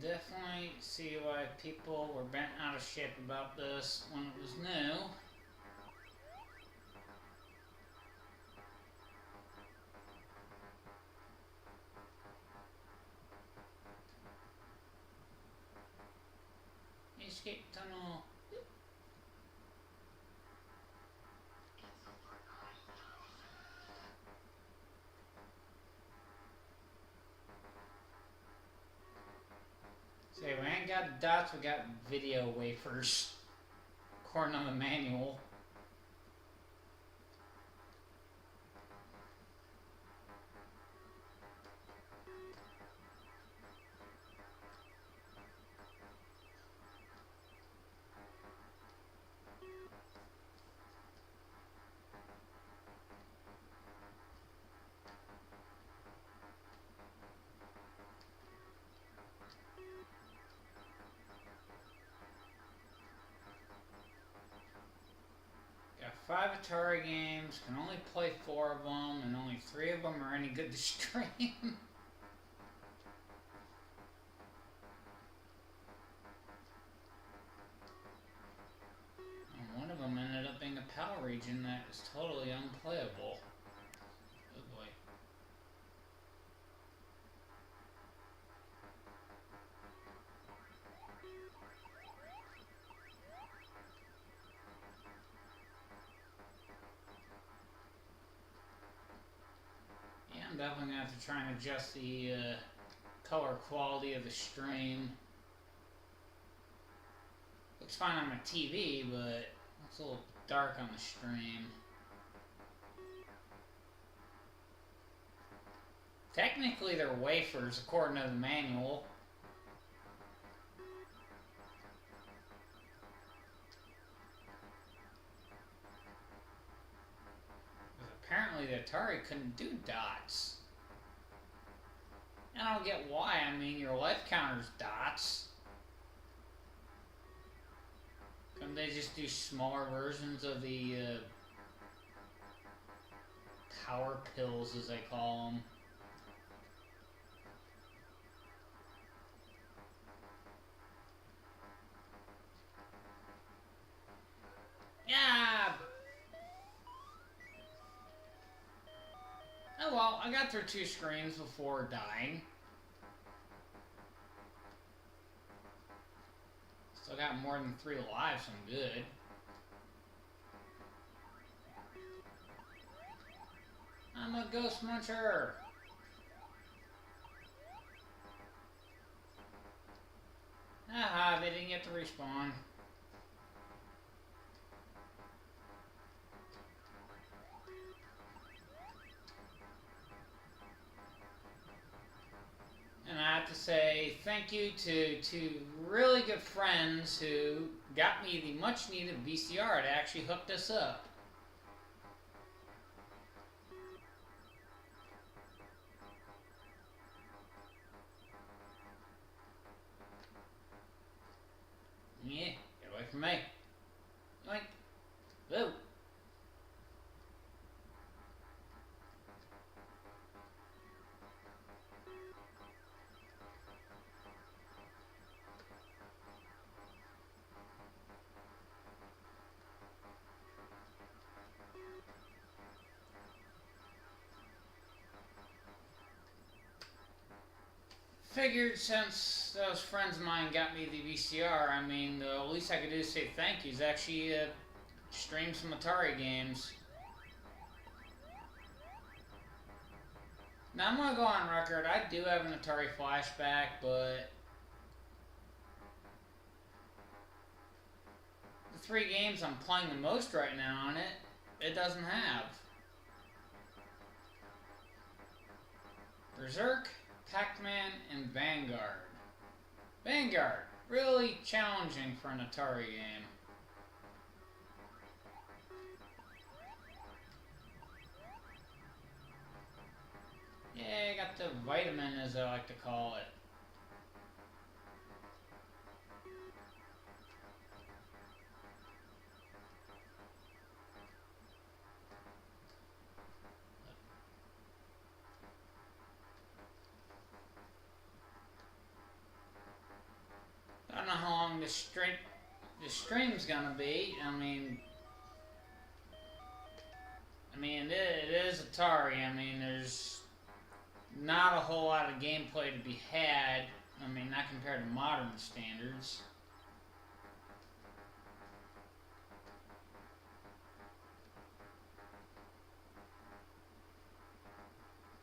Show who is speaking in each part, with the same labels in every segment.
Speaker 1: can definitely see why people were bent out of shape about this when it was new. Escape tunnel. Say, we ain't got dots, we got video wafers. According to the manual. Got 5 Atari games, can only play 4 of them, and only 3 of them are any good to stream. And one of them ended up being a PAL region that is totally unplayable. Oh boy. Yeah, I'm definitely going to have to try and adjust the color quality of the stream. Looks fine on my TV, but it's a little dark on the stream. Technically, they're wafers according to the manual. Apparently the Atari couldn't do dots. And I don't get why. I mean, your life counter's dots. Couldn't they just do smaller versions of the power pills, as they call them? Yeah! Oh well, I got through 2 screens before dying. Still got more than 3 lives, so I'm good. I'm a ghost muncher! Haha, they didn't get to respawn. And I have to say thank you to 2 really good friends who got me the much needed VCR that actually hooked us up. Yeah, get away from me. Yoink. Whoa. Figured since those friends of mine got me the VCR, I mean, the least I could do is say thank yous. Actually, stream some Atari games. Now, I'm going to go on record. I do have an Atari flashback, but the 3 games I'm playing the most right now on it, it doesn't have. Berserk, Pac-Man, and Vanguard. Vanguard, really challenging for an Atari game. Yeah, I got the vitamin, as I like to call it. the stream's gonna be. It is Atari. I mean, there's not a whole lot of gameplay to be had. I mean, not compared to modern standards.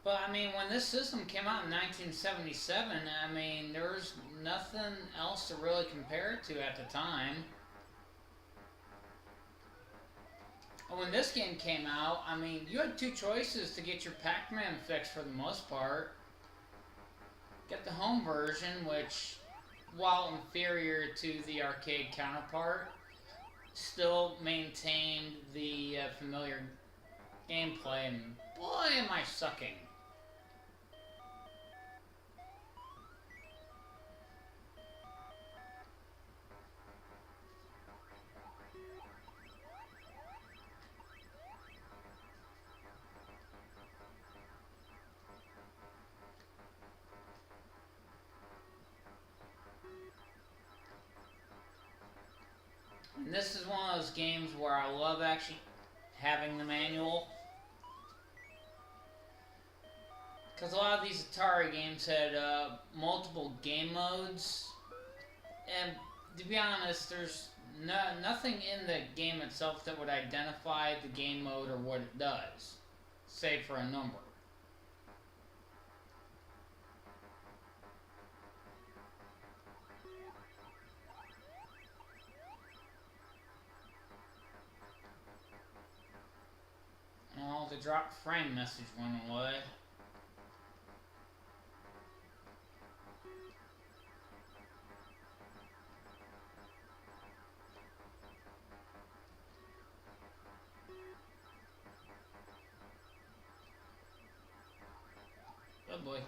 Speaker 1: But I mean, when this system came out in 1977, I mean, there was nothing else to really compare it to at the time. When this game came out, I mean, you had two choices to get your Pac-Man fix for the most part. Get the home version, which, while inferior to the arcade counterpart, still maintained the familiar gameplay, and boy am I sucking. And this is one of those games where I love actually having the manual. Because a lot of these Atari games had multiple game modes. And to be honest, there's nothing in the game itself that would identify the game mode or what it does, save for a number. Oh, the drop frame message went away. Oh boy.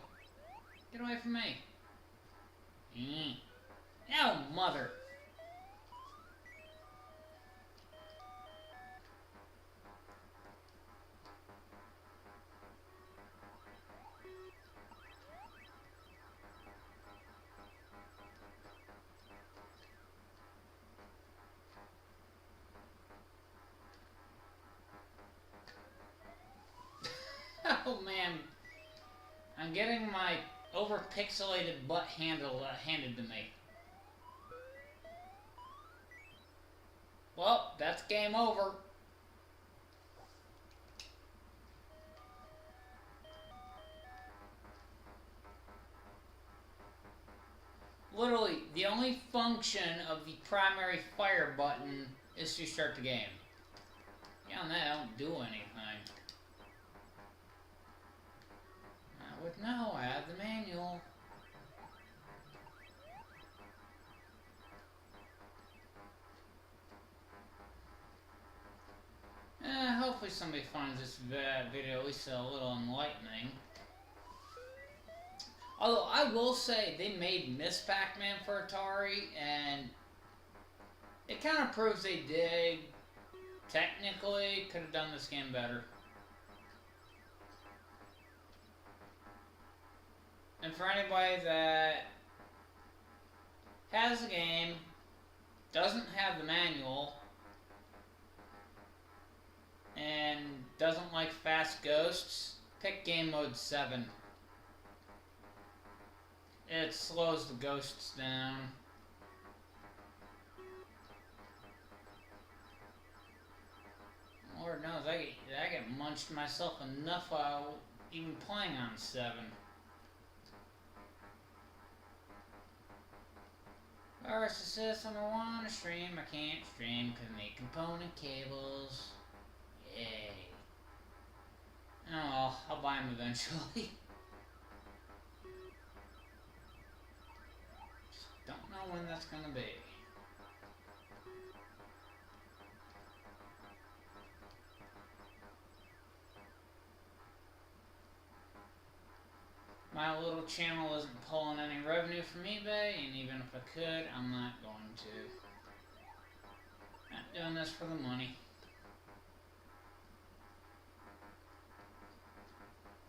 Speaker 1: Get away from me. Oh, mother. Oh man, I'm getting my over-pixelated butt handed to me. Well, that's game over. Literally, the only function of the primary fire button is to start the game. Beyond that, I don't do anything. No, I have the manual. Hopefully somebody finds this video at least a little enlightening. Although, I will say, they made Miss Pac-Man for Atari, and it kind of proves they did, technically, could have done this game better. And for anybody that has the game, doesn't have the manual, and doesn't like fast ghosts, pick game mode 7. It slows the ghosts down. Lord knows, I get munched myself enough while even playing on 7. System I want to stream, I can't stream because I need component cables. Yay. Oh well, I'll buy them eventually. Just don't know when that's gonna be. My little channel isn't pulling any revenue from eBay, and even if I could, I'm not going to. Not doing this for the money.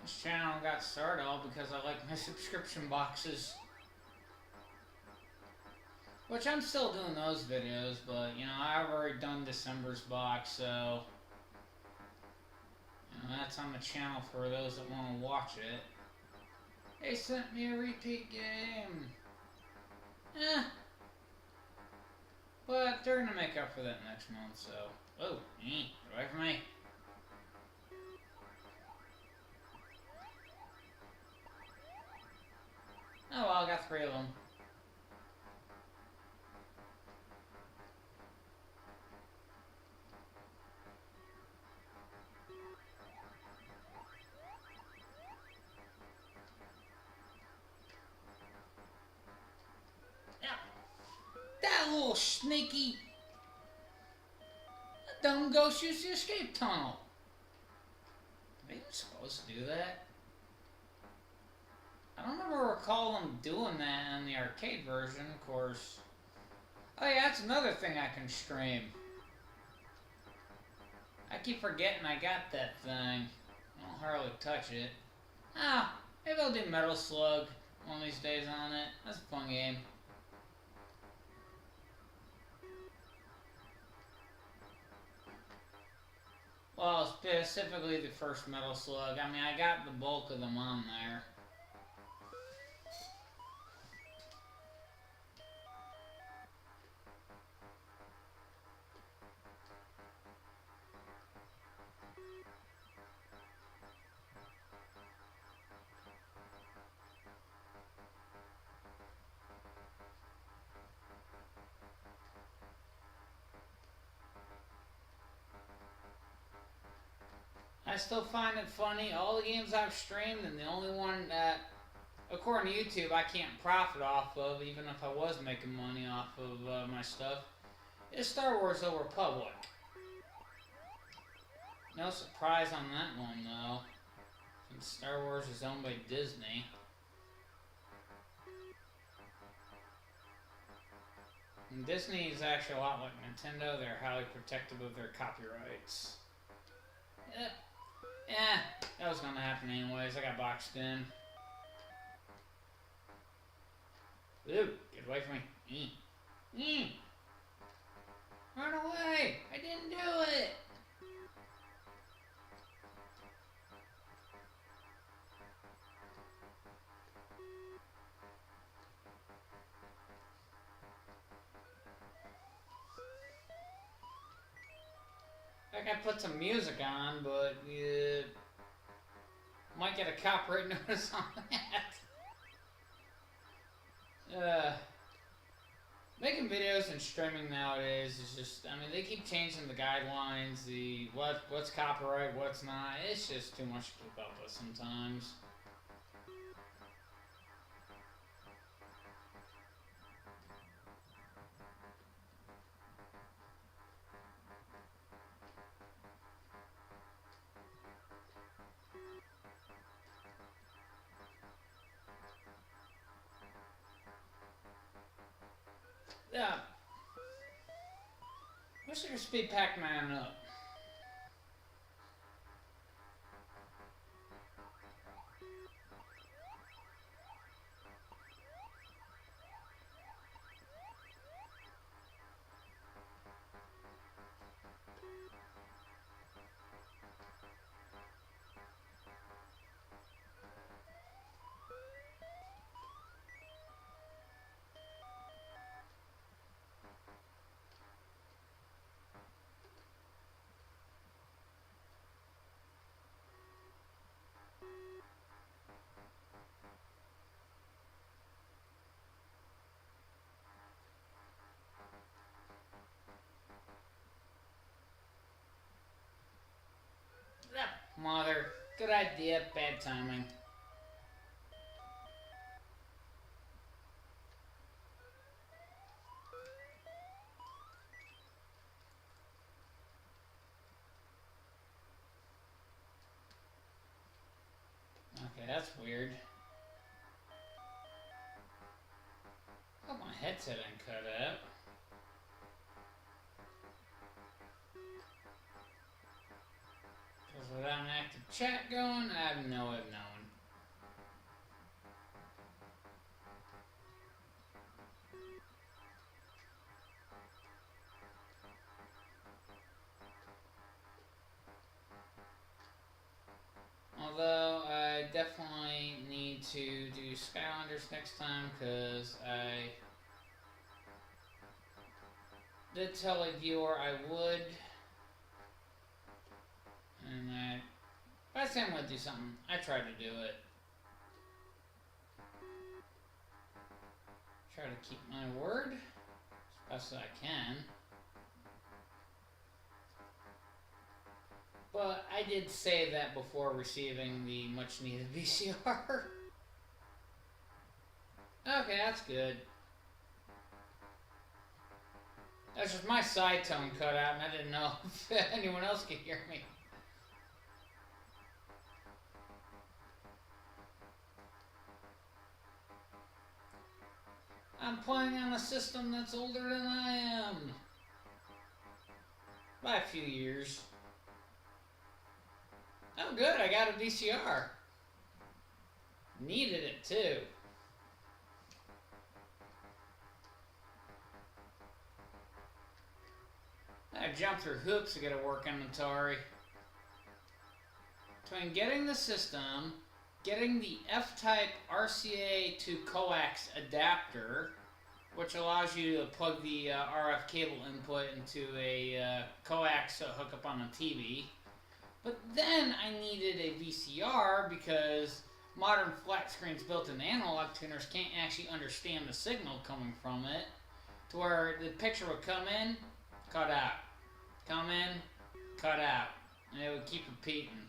Speaker 1: This channel got started all because I like my subscription boxes. Which I'm still doing those videos, but you know, I've already done December's box, so you know, that's on the channel for those that want to watch it. They sent me a repeat game. But they're gonna make up for that next month, so. Oh, get away from me. Oh well, I got 3 of them. That little sneaky dumb ghost used the escape tunnel. Are they even supposed to do that? I don't ever recall them doing that in the arcade version, of course. Oh yeah, that's another thing I can stream. I keep forgetting I got that thing. I don't hardly touch it. Maybe I'll do Metal Slug one of these days on it. That's a fun game. Well, specifically the first Metal Slug. I mean, I got the bulk of them on there. I still find it funny. All the games I've streamed, and the only one that, according to YouTube, I can't profit off of, even if I was making money off of my stuff, is Star Wars: The Old Republic. No surprise on that one, though, since Star Wars is owned by Disney. And Disney is actually a lot like Nintendo. They're highly protective of their copyrights. Yep. That was gonna happen anyways. I got boxed in. Ooh, get away from me. Run away! I didn't do it! Like I put some music on, but might get a copyright notice on that. Making videos and streaming nowadays is just, I mean, they keep changing the guidelines, what's copyright, what's not. It's just too much to keep up with sometimes. Yeah. Wish I could speed Pac-Man up. Mother, good idea, bad timing. Okay, that's weird. Oh, my headset ain't cut out. Because without an active chat going, I have no way of knowing. Although I definitely need to do Skylanders next time because I did tell a viewer I would, and if I say I'm going to do something, I try to do it. Try to keep my word as best as I can. But I did say that before receiving the much needed VCR. Okay, that's good. That's just my side tone cut out, and I didn't know if anyone else could hear me. I'm playing on a system that's older than I am. By a few years. Oh good, I got a VCR. Needed it too. I jumped through hoops to get it working on Atari. Between getting the system, getting the F-type RCA to coax adapter, which allows you to plug the RF cable input into a coax hookup on a TV. But then I needed a VCR because modern flat screens built-in analog tuners can't actually understand the signal coming from it, to where the picture would come in, cut out, come in, cut out, and it would keep repeating.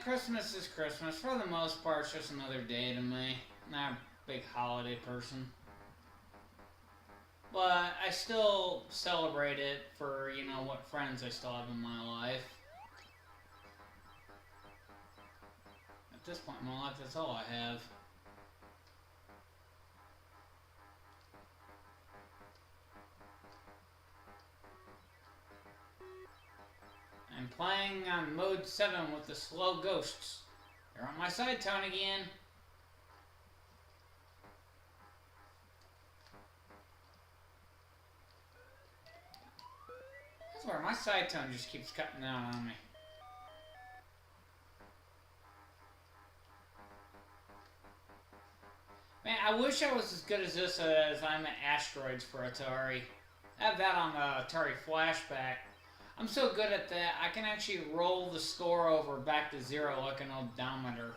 Speaker 1: Christmas is Christmas. For the most part, it's just another day to me. Not a big holiday person. But I still celebrate it for, you know, what friends I still have in my life. At this point in my life, that's all I have. I'm playing on mode 7 with the slow ghosts. They're on my side tone again. I swear, my side tone just keeps cutting out on me. Man, I wish I was as good as this as I'm at Asteroids for Atari. I have that on the Atari Flashback. I'm so good at that, I can actually roll the score over back to 0 like an odometer.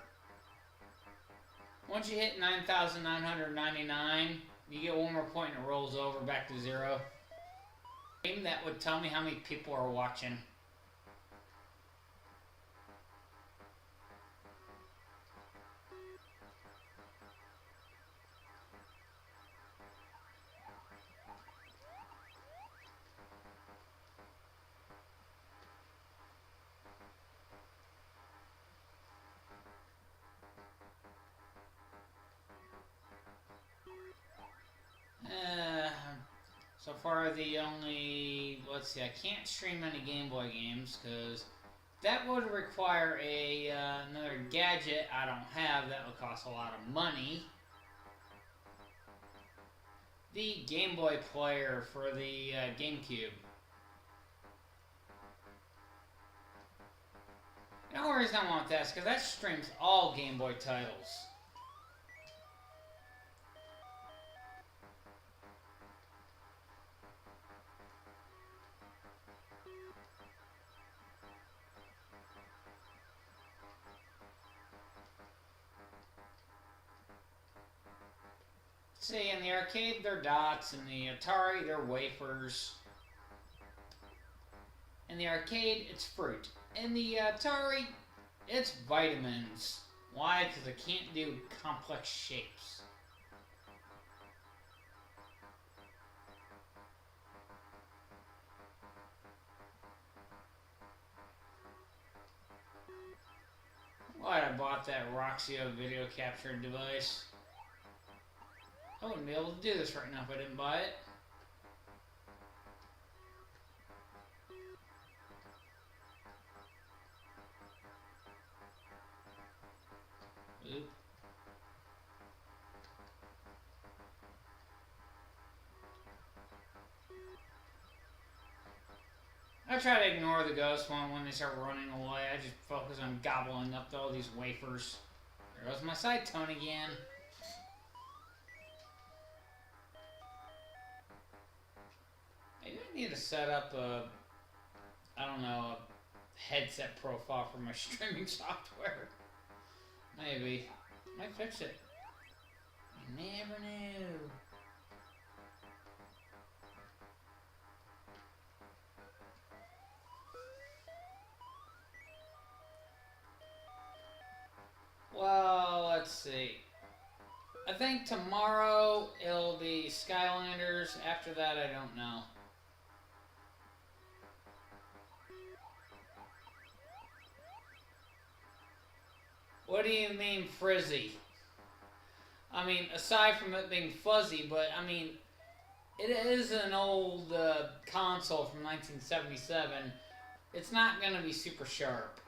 Speaker 1: Once you hit 9,999, you get one more point and it rolls over back to 0. That would tell me how many people are watching. So far the only, let's see, I can't stream any Game Boy games because that would require another gadget I don't have that would cost a lot of money. The Game Boy player for the GameCube. The only reason I want that is because that streams all Game Boy titles. See, in the arcade, they're dots. In the Atari, they're wafers. In the arcade, it's fruit. In the Atari, it's vitamins. Why? Because I can't do complex shapes. Why I bought that Roxio video capture device. I wouldn't be able to do this right now if I didn't buy it. Oop. I try to ignore the ghost one when they start running away. I just focus on gobbling up all these wafers. There goes my side tone again. Maybe I need to set up a, I don't know, a headset profile for my streaming software. Maybe. Might fix it. You never knew. Well, let's see. I think tomorrow it'll be Skylanders. After that, I don't know. What do you mean frizzy? I mean, aside from it being fuzzy, but I mean, it is an old console from 1977. It's not going to be super sharp.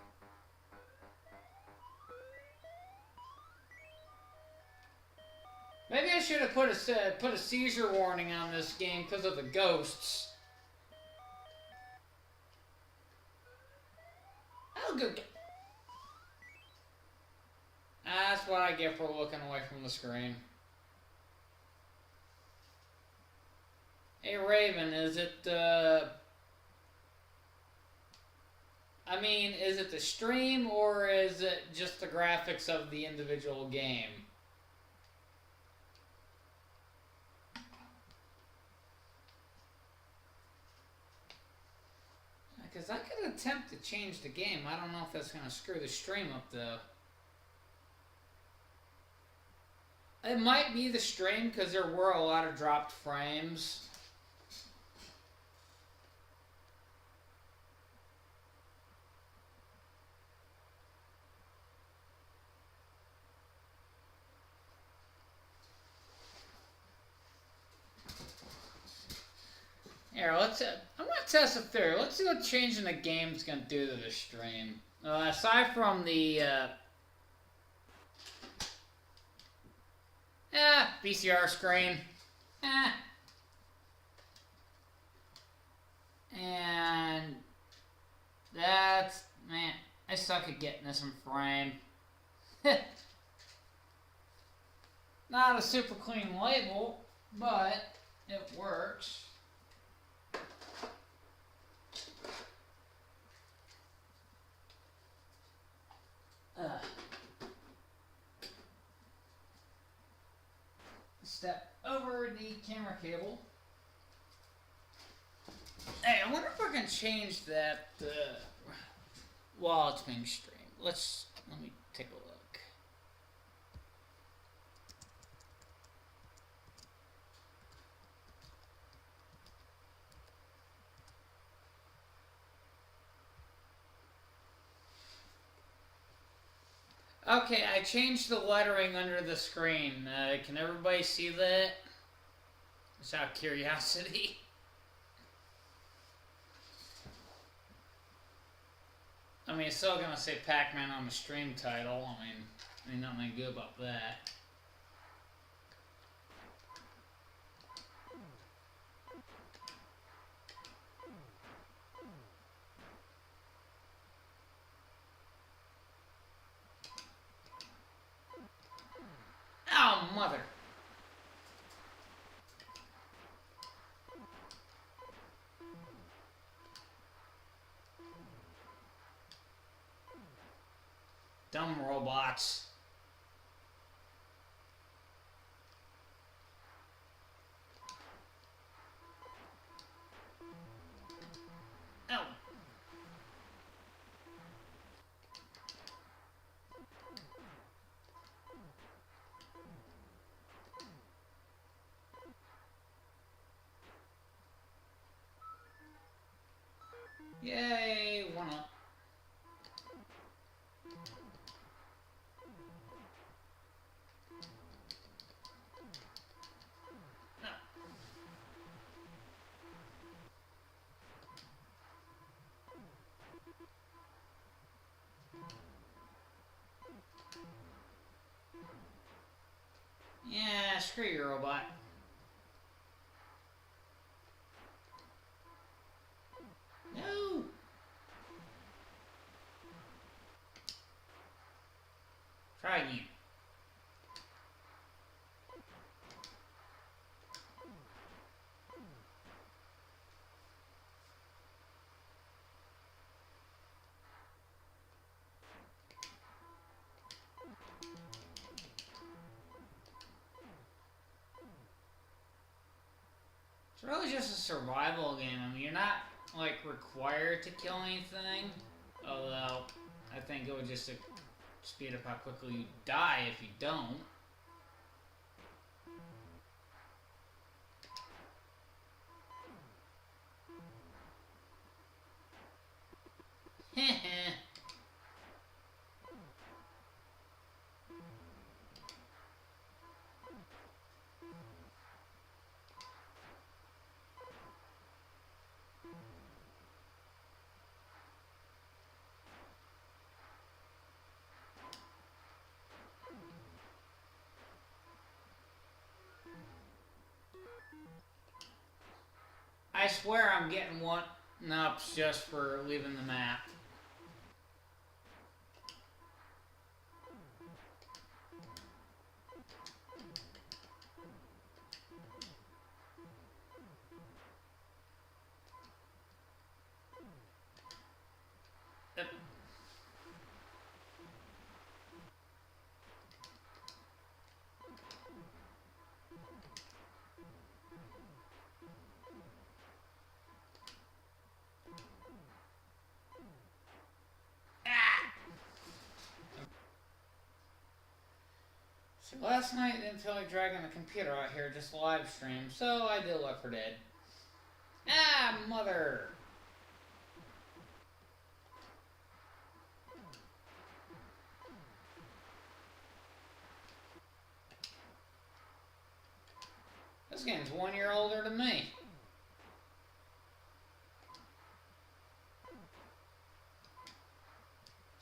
Speaker 1: Maybe I should have put a seizure warning on this game because of the ghosts. I'll go get... That's what I get for looking away from the screen. Hey Raven, is it I mean, is it the stream or is it just the graphics of the individual game? Because I could attempt to change the game. I don't know if that's going to screw the stream up, though. It might be the stream, because there were a lot of dropped frames. Here, let's. I'm gonna test a theory. Let's see what changing the game's gonna do to the stream. Aside from the VCR screen, and that's, man, I suck at getting this in frame. Not a super clean label, but it works. Step over the camera cable. Hey, I wonder if I can change that while it's being streamed. Let me take a look. Okay, I changed the lettering under the screen. Can everybody see that? Just out of curiosity. I mean, it's still gonna say Pac-Man on the stream title. I mean, nothing good about that. Oh, mother. Dumb robots. Oh. Yay, one up. No. Yeah, screw you, robot. No. Try again. It's really just a survival game. I mean, you're not, like, required to kill anything. Although, I think it would just speed up how quickly you die if you don't. Heh. I swear I'm getting one-ups just for leaving the map. See, last night I didn't feel like dragging the computer out here just live stream, so I did Left 4 Dead. Ah, mother! This game's 1 year older than me.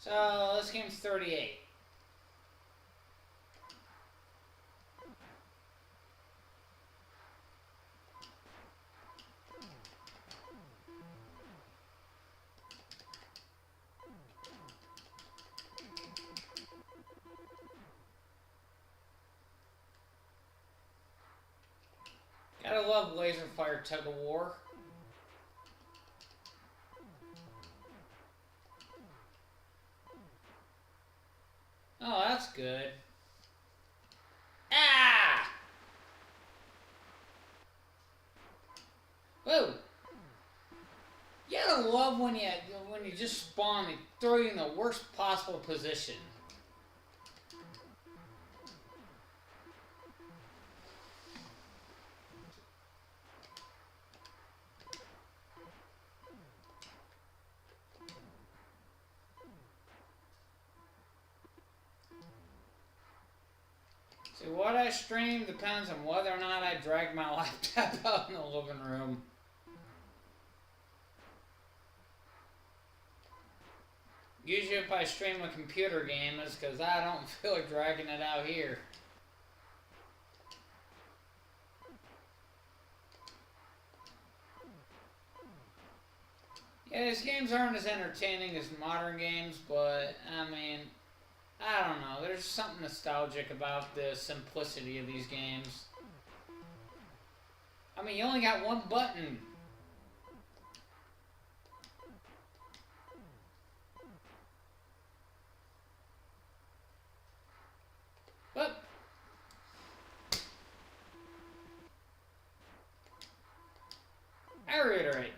Speaker 1: So, this game's 38. Gotta love laser fire tug of war. Oh, that's good. Ah! Whoa! You gotta love when you just spawn and throw you in the worst possible position. See, what I stream depends on whether or not I drag my laptop out in the living room. Usually if I stream a computer game, it's because I don't feel like dragging it out here. Yeah, these games aren't as entertaining as modern games, but, I mean, I don't know. There's something nostalgic about the simplicity of these games. I mean, you only got one button. But I reiterate,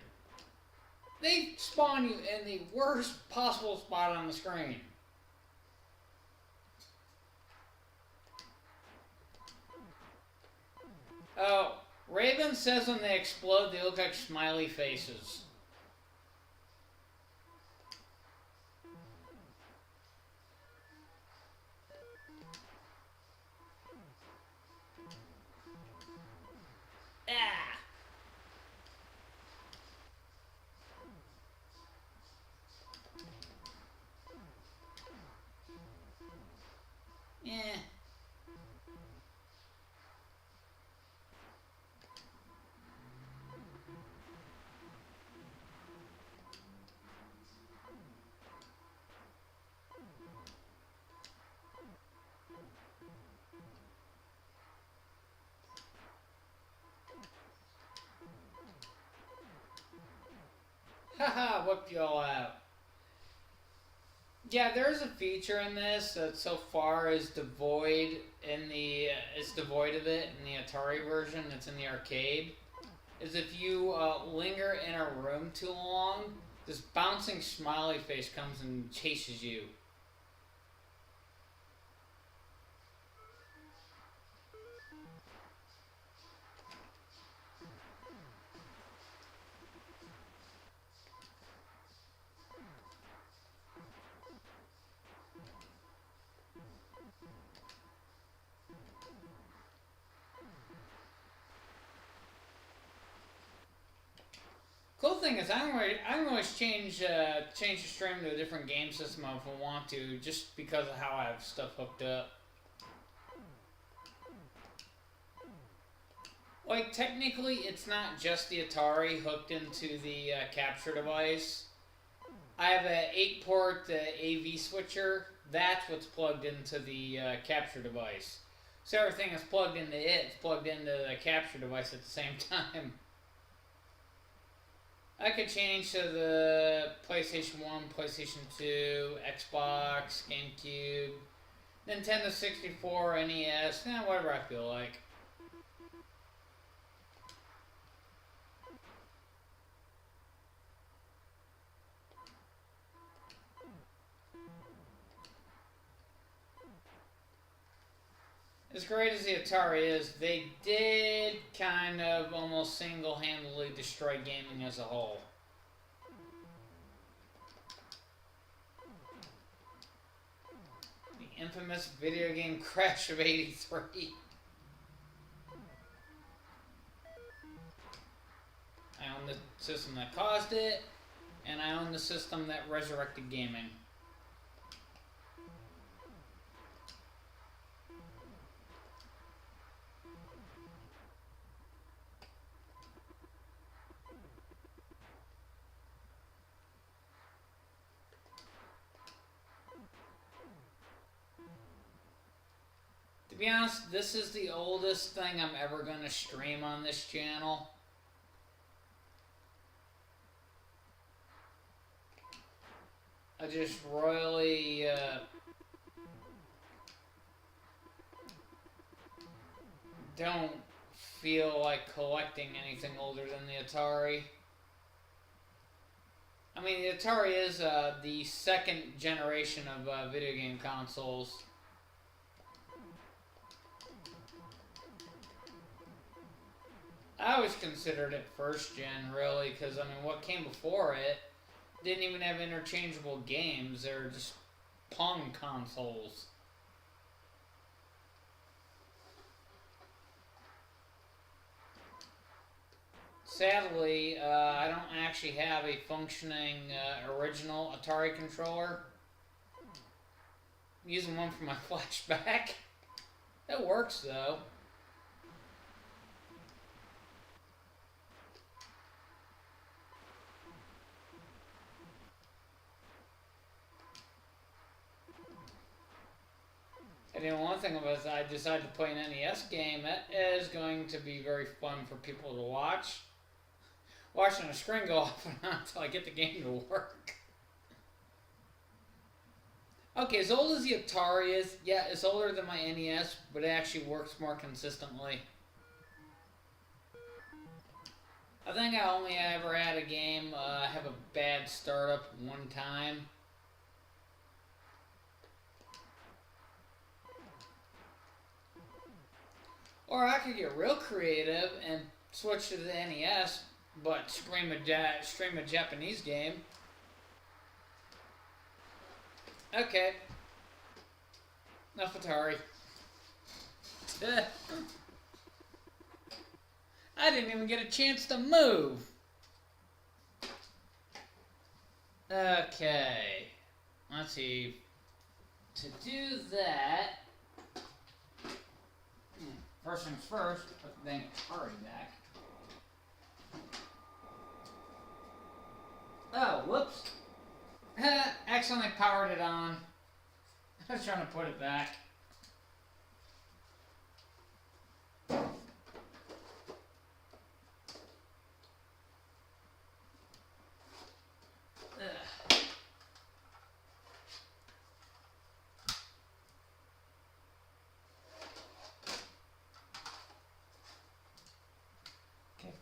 Speaker 1: they spawn you in the worst possible spot on the screen. Oh, Raven says when they explode, they look like smiley faces. Ah! Yeah. Haha, whoop you all out. Yeah, there's a feature in this that so far is devoid in the it's devoid of it in the Atari version that's in the arcade. Is if you linger in a room too long, this bouncing smiley face comes and chases you. Cool thing is, I can always change the stream to a different game system if I want to, just because of how I have stuff hooked up. Like technically, it's not just the Atari hooked into the capture device. I have a 8-port AV switcher. That's what's plugged into the capture device. So everything is plugged into it. It's plugged into the capture device at the same time. I could change to the PlayStation 1, PlayStation 2, Xbox, GameCube, Nintendo 64, NES, whatever I feel like. As great as the Atari is, they did kind of almost single-handedly destroy gaming as a whole. The infamous video game crash of '83. I own the system that caused it, and I own the system that resurrected gaming. To be honest, this is the oldest thing I'm ever going to stream on this channel. I just royally don't feel like collecting anything older than the Atari. I mean, the Atari is the second generation of video game consoles. I always considered it first gen, really, because, I mean, what came before it didn't even have interchangeable games. They were just Pong consoles. Sadly, I don't actually have a functioning original Atari controller. I'm using one for my flashback. It works, though. And one thing was I decided to play an NES game that is going to be very fun for people to watch. Watching a screen go off and on until I get the game to work. Okay, as old as the Atari is, yeah, it's older than my NES, but it actually works more consistently. I think I only ever had a game have a bad startup one time. Or I could get real creative and switch to the NES, but stream a Japanese game. Okay. Enough Atari. I didn't even get a chance to move. Okay. Let's see. To do that, first things first, put the dang Atari back. Oh, whoops. Accidentally powered it on. I was trying to put it back.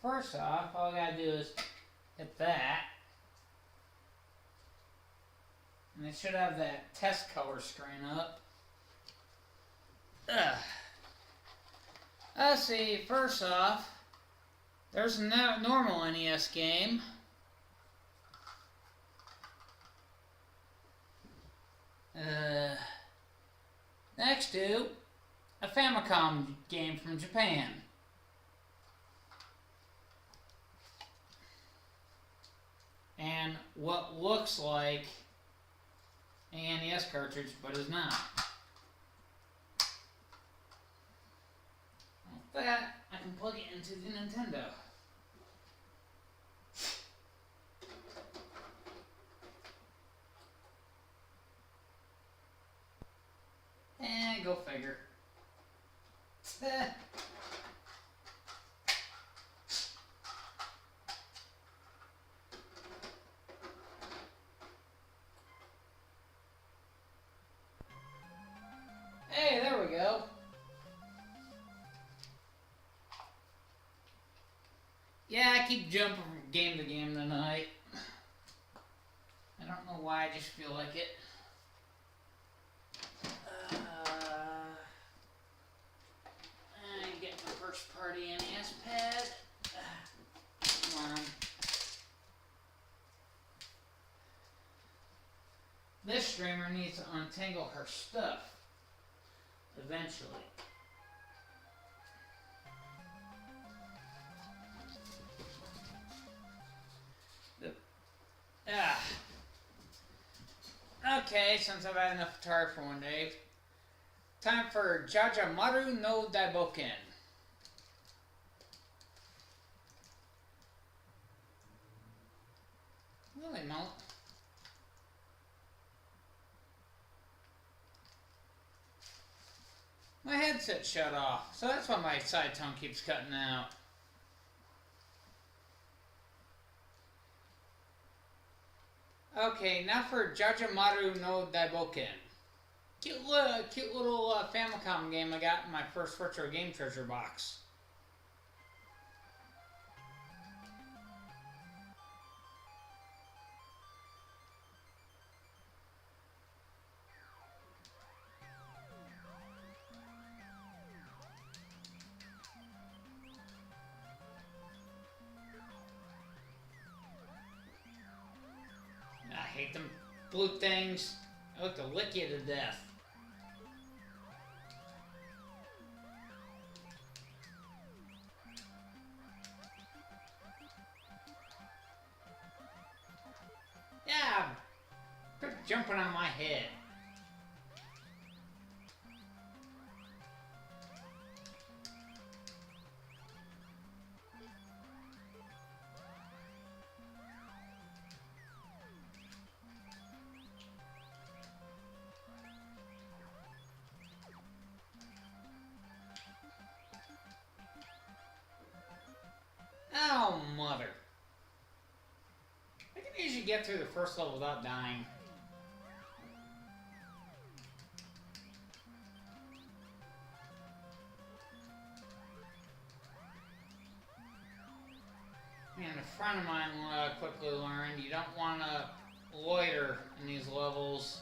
Speaker 1: first off, all I gotta do is hit that. And it should have that test color screen up. Ugh. Let's see, first off, there's a normal NES game. Next to a Famicom game from Japan. And what looks like an NES cartridge, but is not. With that, I can plug it into the Nintendo. Go figure. Hey, there we go. Yeah, I keep jumping from game to game tonight. I don't know why, I just feel like it. I get my first party NES pad. Come on. This streamer needs to untangle her stuff. Eventually. Okay, since I've had enough atari for one day, time for Jajamaru no Daiboken. Really, no. My headset shut off, so that's why my side tone keeps cutting out. Okay, now for Jajamaru no Daiboken. Cute little Famicom game I got in my first virtual game treasure box. I hate them blue things. I look to lick you to death. Yeah, quit jumping on my head. Oh, mother. I can usually get through the first level without dying. And a friend of mine quickly learned you don't want to loiter in these levels.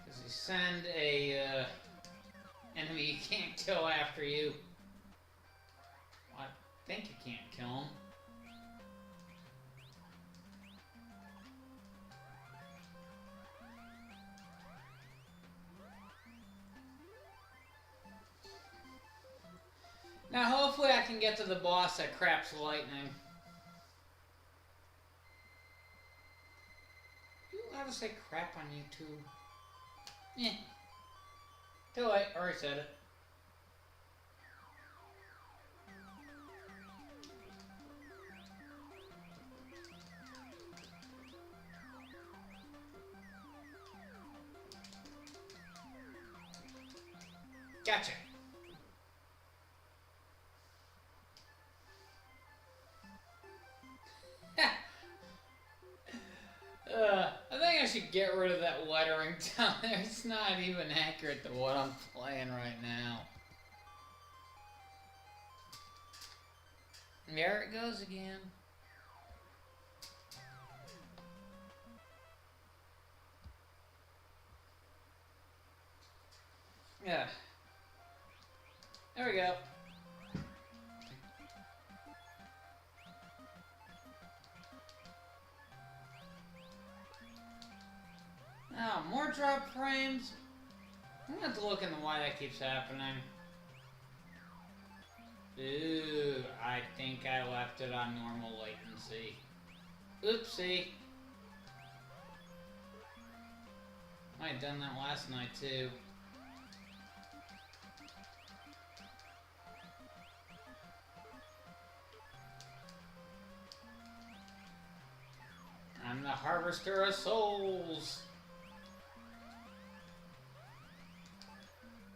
Speaker 1: Because you send a enemy you can't kill after you. Well, I think you can't kill him. Now hopefully I can get to the boss that craps lightning. You allowed to say crap on YouTube? Eh. Too late, already said it. Gotcha. I think think I should get rid of that lettering down there. It's not even accurate to what I'm playing right now. There it goes again. Yeah. There we go. Now, more drop frames. I'm gonna have to look into why that keeps happening. Ooh, I think I left it on normal latency. Oopsie. Might have done that last night too. I'm the harvester of souls.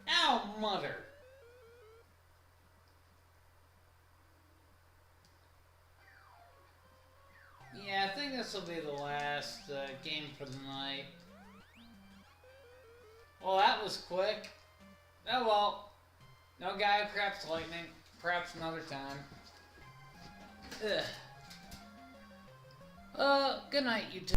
Speaker 1: Ow, mother. Yeah, I think this will be the last game for the night. Well, that was quick. Oh well. No guy who craps lightning. Perhaps another time. Ugh. Good night, you two.